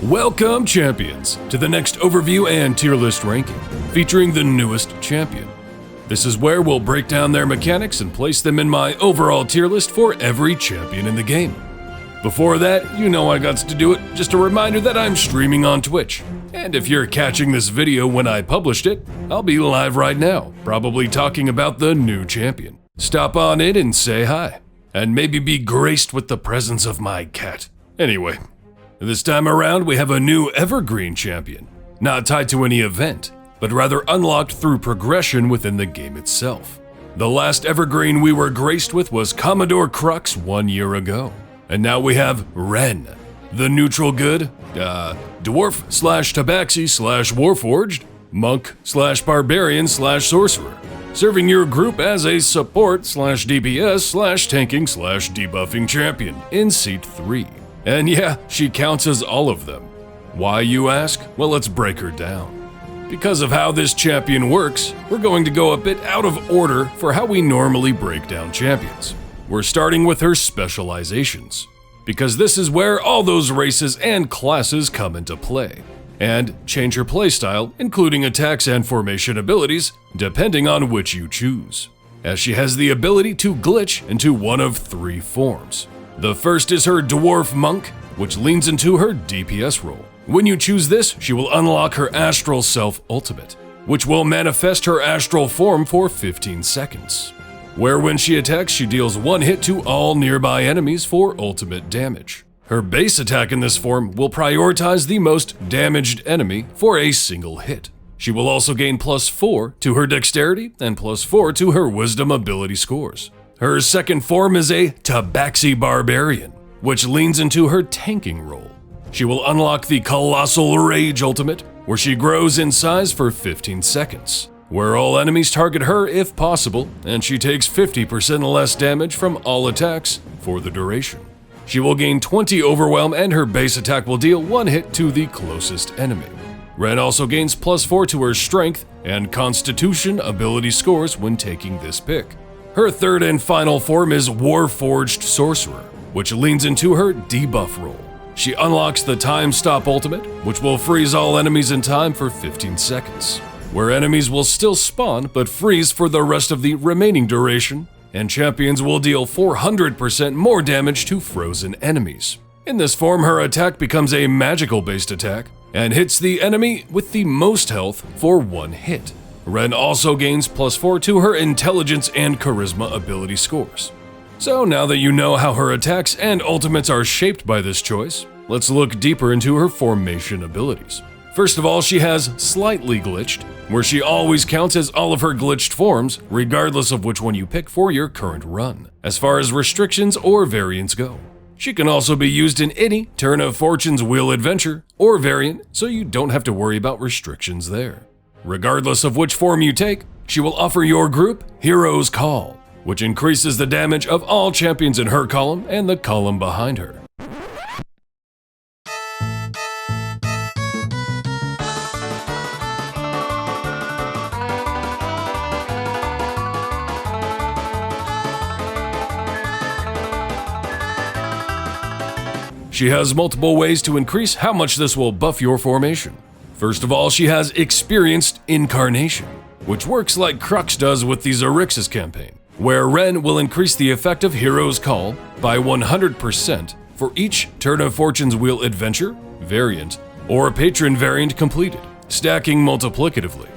Welcome, champions, to the next overview and tier list ranking, featuring the newest champion. This is where we'll break down their mechanics and place them in my overall tier list for every champion in the game. Before that, you know I got to do it, just a reminder that I'm streaming on Twitch. And if you're catching this video when I published it, I'll be live right now, probably talking about the new champion. Stop on in and say hi, and maybe be graced with the presence of my cat. Anyway, this time around we have a new Evergreen Champion, not tied to any event, but rather unlocked through progression within the game itself. The last Evergreen we were graced with was Commodore Crux 1 year ago, and now we have Wren, the neutral good, dwarf slash tabaxi slash warforged, monk slash barbarian slash sorcerer, serving your group as a support slash DPS slash tanking slash debuffing champion in Seat 3. And yeah, she counts as all of them. Why, you ask? Well, let's break her down. Because of how this champion works, we're going to go a bit out of order for how we normally break down champions. We're starting with her specializations, because this is where all those races and classes come into play, and change her playstyle, including attacks and formation abilities, depending on which you choose, as she has the ability to glitch into one of 3 forms. The first is her Dwarf Monk, which leans into her DPS role. When you choose this, she will unlock her Astral Self Ultimate, which will manifest her astral form for 15 seconds, where when she attacks, she deals 1 hit to all nearby enemies for ultimate damage. Her base attack in this form will prioritize the most damaged enemy for a single hit. She will also gain +4 to her dexterity and +4 to her wisdom ability scores. Her second form is a Tabaxi Barbarian, which leans into her tanking role. She will unlock the Colossal Rage Ultimate, where she grows in size for 15 seconds, where all enemies target her if possible, and she takes 50% less damage from all attacks for the duration. She will gain 20 Overwhelm, and her base attack will deal 1 hit to the closest enemy. Wren also gains +4 to her Strength and Constitution ability scores when taking this pick. Her third and final form is Warforged Sorcerer, which leans into her debuff role. She unlocks the Time Stop Ultimate, which will freeze all enemies in time for 15 seconds, where enemies will still spawn but freeze for the rest of the remaining duration, and champions will deal 400% more damage to frozen enemies. In this form, her attack becomes a magical-based attack and hits the enemy with the most health for 1 hit. Wren also gains +4 to her Intelligence and Charisma ability scores. So now that you know how her attacks and ultimates are shaped by this choice, let's look deeper into her formation abilities. First of all, she has Slightly Glitched, where she always counts as all of her glitched forms, regardless of which one you pick for your current run, as far as restrictions or variants go. She can also be used in any Turn of Fortune's Wheel Adventure or variant, so you don't have to worry about restrictions there. Regardless of which form you take, she will offer your group Hero's Call, which increases the damage of all champions in her column and the column behind her. She has multiple ways to increase how much this will buff your formation. First of all, she has Experienced Incarnation, which works like Crux does with the Xerxes campaign, where Wren will increase the effect of Hero's Call by 100% for each Turn of Fortune's Wheel Adventure, variant, or Patron variant completed, stacking multiplicatively.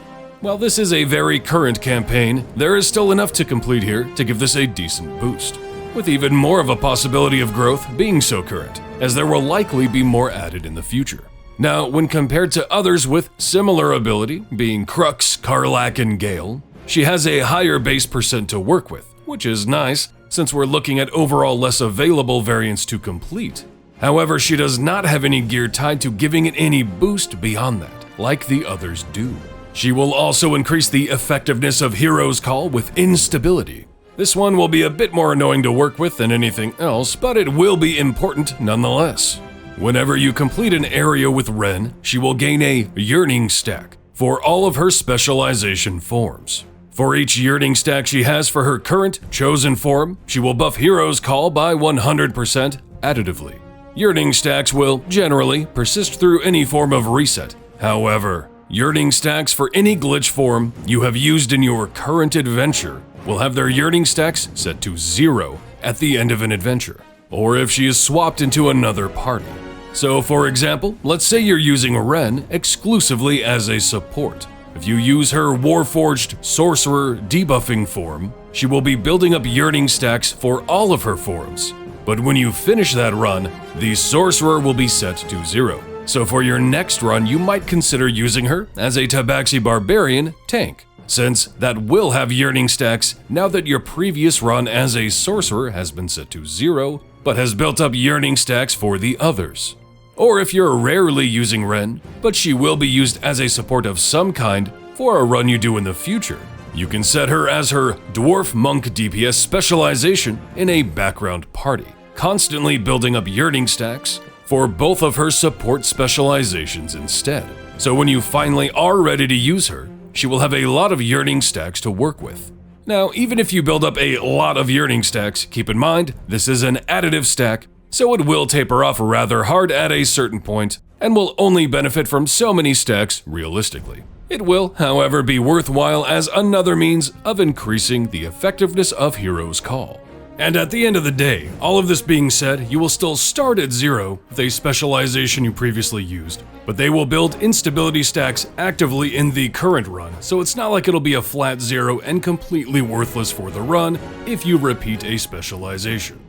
While this is a very current campaign, there is still enough to complete here to give this a decent boost, with even more of a possibility of growth being so current, as there will likely be more added in the future. Now, when compared to others with similar ability, being Crux, Karlach, and Gale, she has a higher base percent to work with, which is nice since we're looking at overall less available variants to complete. However, she does not have any gear tied to giving it any boost beyond that, like the others do. She will also increase the effectiveness of Hero's Call with Instability. This one will be a bit more annoying to work with than anything else, but it will be important nonetheless. Whenever you complete an area with Wren, she will gain a Yearning stack for all of her specialization forms. For each Yearning stack she has for her current chosen form, she will buff Hero's Call by 100% additively. Yearning stacks will, generally, persist through any form of reset. However, yearning stacks for any glitch form you have used in your current adventure will have their yearning stacks set to 0 at the end of an adventure, or if she is swapped into another party. So for example, let's say you're using Wren exclusively as a support. If you use her Warforged Sorcerer debuffing form, she will be building up yearning stacks for all of her forms. But when you finish that run, the Sorcerer will be set to 0. So for your next run, you might consider using her as a Tabaxi Barbarian tank, since that will have yearning stacks now that your previous run as a Sorcerer has been set to 0, but has built up yearning stacks for the others. Or if you're rarely using Wren, but she will be used as a support of some kind for a run you do in the future, you can set her as her Dwarf Monk DPS specialization in a background party, constantly building up yearning stacks for both of her support specializations instead. So when you finally are ready to use her, she will have a lot of yearning stacks to work with. Now, even if you build up a lot of yearning stacks, keep in mind this is an additive stack, so it will taper off rather hard at a certain point and will only benefit from so many stacks realistically. It will, however, be worthwhile as another means of increasing the effectiveness of Hero's Call. And at the end of the day, all of this being said, you will still start at 0 with a specialization you previously used, but they will build instability stacks actively in the current run, so it's not like it'll be a flat 0 and completely worthless for the run if you repeat a specialization.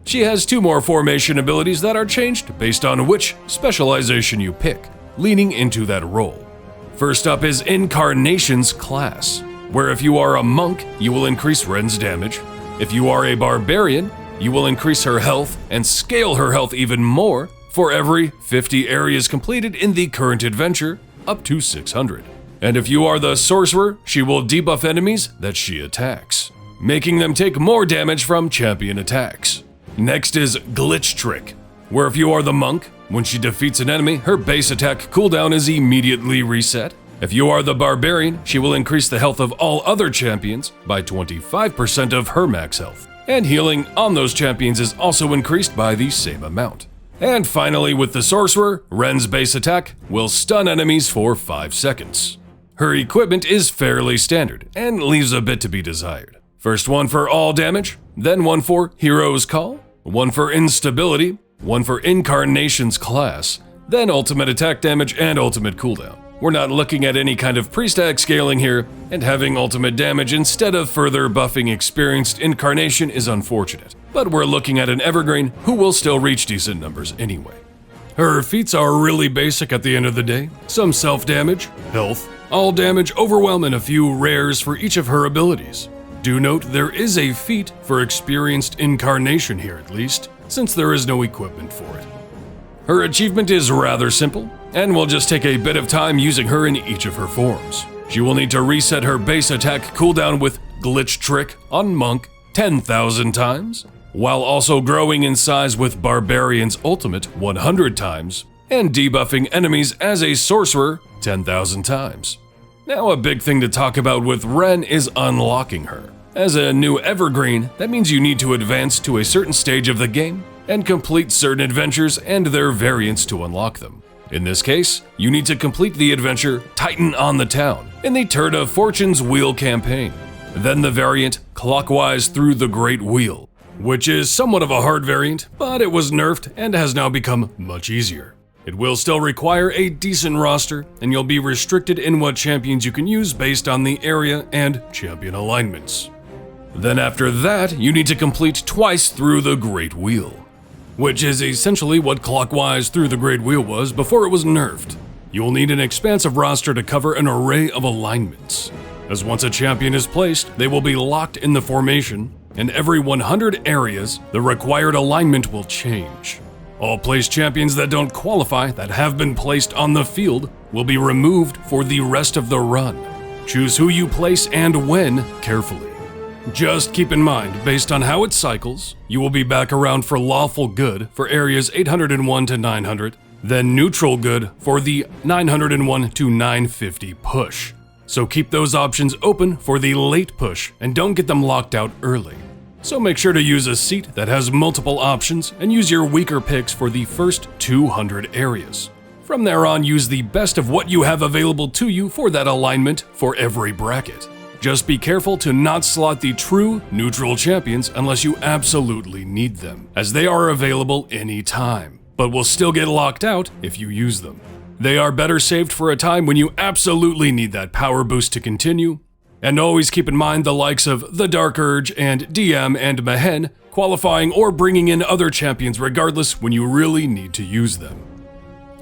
She has 2 more formation abilities that are changed based on which specialization you pick, leaning into that role. First up is Incarnation's class, where if you are a monk, you will increase Wren's damage. If you are a barbarian, you will increase her health and scale her health even more for every 50 areas completed in the current adventure, up to 600. And if you are the sorcerer, she will debuff enemies that she attacks, making them take more damage from champion attacks. Next is Glitch Trick, where if you are the monk, when she defeats an enemy, her base attack cooldown is immediately reset. If you are the barbarian, she will increase the health of all other champions by 25% of her max health, and healing on those champions is also increased by the same amount. And finally, with the sorcerer, Wren's base attack will stun enemies for 5 seconds. Her equipment is fairly standard and leaves a bit to be desired. First one for all damage, then one for Hero's Call, one for instability, one for Incarnation's class, then ultimate attack damage and ultimate cooldown. We're not looking at any kind of pre-stack scaling here, and having ultimate damage instead of further buffing experienced Incarnation is unfortunate, but we're looking at an Evergreen who will still reach decent numbers anyway. Her feats are really basic at the end of the day, some self-damage, health, all damage, overwhelm, and a few rares for each of her abilities. Do note there is a feat for experienced Incarnation here at least, since there is no equipment for it. Her achievement is rather simple, and will just take a bit of time using her in each of her forms. She will need to reset her base attack cooldown with Glitch Trick on Monk 10,000 times, while also growing in size with Barbarian's ultimate 100 times, and debuffing enemies as a sorcerer 10,000 times. Now a big thing to talk about with Wren is unlocking her. As a new Evergreen, that means you need to advance to a certain stage of the game and complete certain adventures and their variants to unlock them. In this case, you need to complete the adventure Titan on the Town in the Turn of Fortune's Wheel campaign, then the variant Clockwise Through the Great Wheel, which is somewhat of a hard variant, but it was nerfed and has now become much easier. It will still require a decent roster, and you'll be restricted in what champions you can use based on the area and champion alignments. Then after that, you need to complete Twice Through the Great Wheel, which is essentially what Clockwise Through the Great Wheel was before it was nerfed. You'll need an expansive roster to cover an array of alignments, as once a champion is placed, they will be locked in the formation, and every 100 areas, the required alignment will change. All placed champions that don't qualify, that have been placed on the field, will be removed for the rest of the run. Choose who you place and when carefully. Just keep in mind, based on how it cycles, you will be back around for Lawful Good for areas 801 to 900, then Neutral Good for the 901 to 950 push. So keep those options open for the late push and don't get them locked out early. so make sure to use a seat that has multiple options and use your weaker picks for the first 200 areas. From there on, use the best of what you have available to you for that alignment for every bracket. Just be careful to not slot the true neutral champions unless you absolutely need them, as they are available anytime, but will still get locked out if you use them. They are better saved for a time when you absolutely need that power boost to continue. And always keep in mind the likes of the Dark Urge and DM and Mehen qualifying or bringing in other champions regardless when you really need to use them.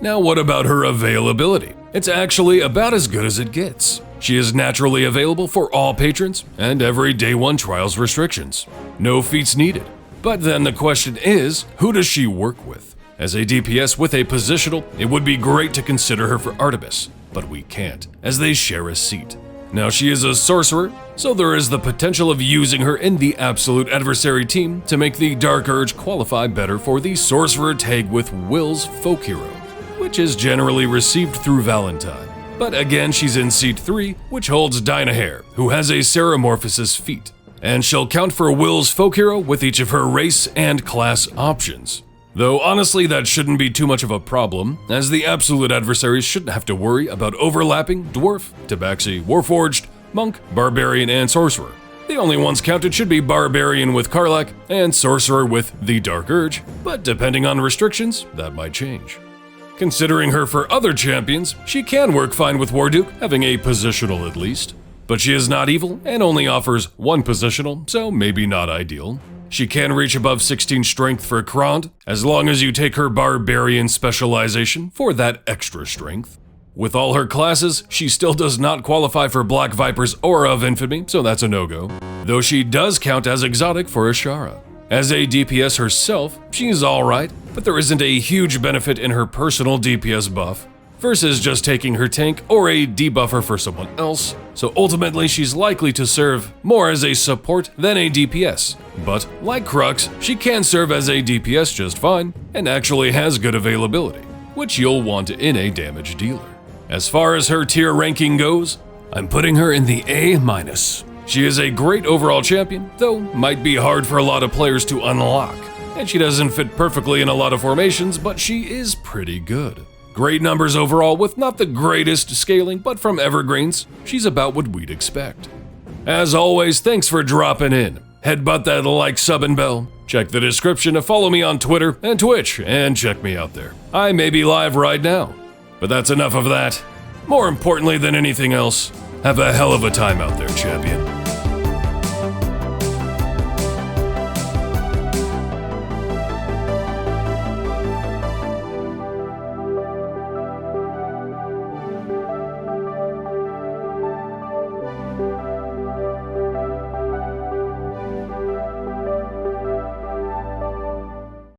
Now what about her availability? It's actually about as good as it gets. She is naturally available for all patrons and every day 1 trials restrictions. No feats needed. But then the question is, who does she work with? As a DPS with a positional, it would be great to consider her for Artemis, but we can't, as they share a seat. Now she is a sorcerer, so there is the potential of using her in the absolute adversary team to make the Dark Urge qualify better for the sorcerer tag with Will's folk hero, which is generally received through Valentine. But again, she's in seat 3, which holds Dynahair, who has a Ceramorphosis feat, and she'll count for Will's folk hero with each of her race and class options. Though honestly that shouldn't be too much of a problem, as the absolute adversaries shouldn't have to worry about overlapping Dwarf, Tabaxi, Warforged, Monk, Barbarian, and Sorcerer. The only ones counted should be Barbarian with Karlach and Sorcerer with the Dark Urge, but depending on restrictions, that might change. Considering her for other champions, she can work fine with Warduke, having a positional at least. But she is not evil and only offers 1 positional, so maybe not ideal. She can reach above 16 strength for Krond, as long as you take her Barbarian specialization for that extra strength. With all her classes, she still does not qualify for Black Viper's Aura of Infamy, so that's a no-go, though she does count as exotic for Ashara. As a DPS herself, she's alright, but there isn't a huge benefit in her personal DPS buff, versus just taking her tank or a debuffer for someone else, so ultimately she's likely to serve more as a support than a DPS. But like Crux, she can serve as a DPS just fine, and actually has good availability, which you'll want in a damage dealer. As far as her tier ranking goes, I'm putting her in the A-. She is a great overall champion, though might be hard for a lot of players to unlock, and she doesn't fit perfectly in a lot of formations, but she is pretty good. Great numbers overall with not the greatest scaling, but from Evergreens, she's about what we'd expect. As always, thanks for dropping in. Headbutt that like, sub, and bell. Check the description to follow me on Twitter and Twitch, and check me out there. I may be live right now. But that's enough of that. More importantly than anything else, have a hell of a time out there, champion.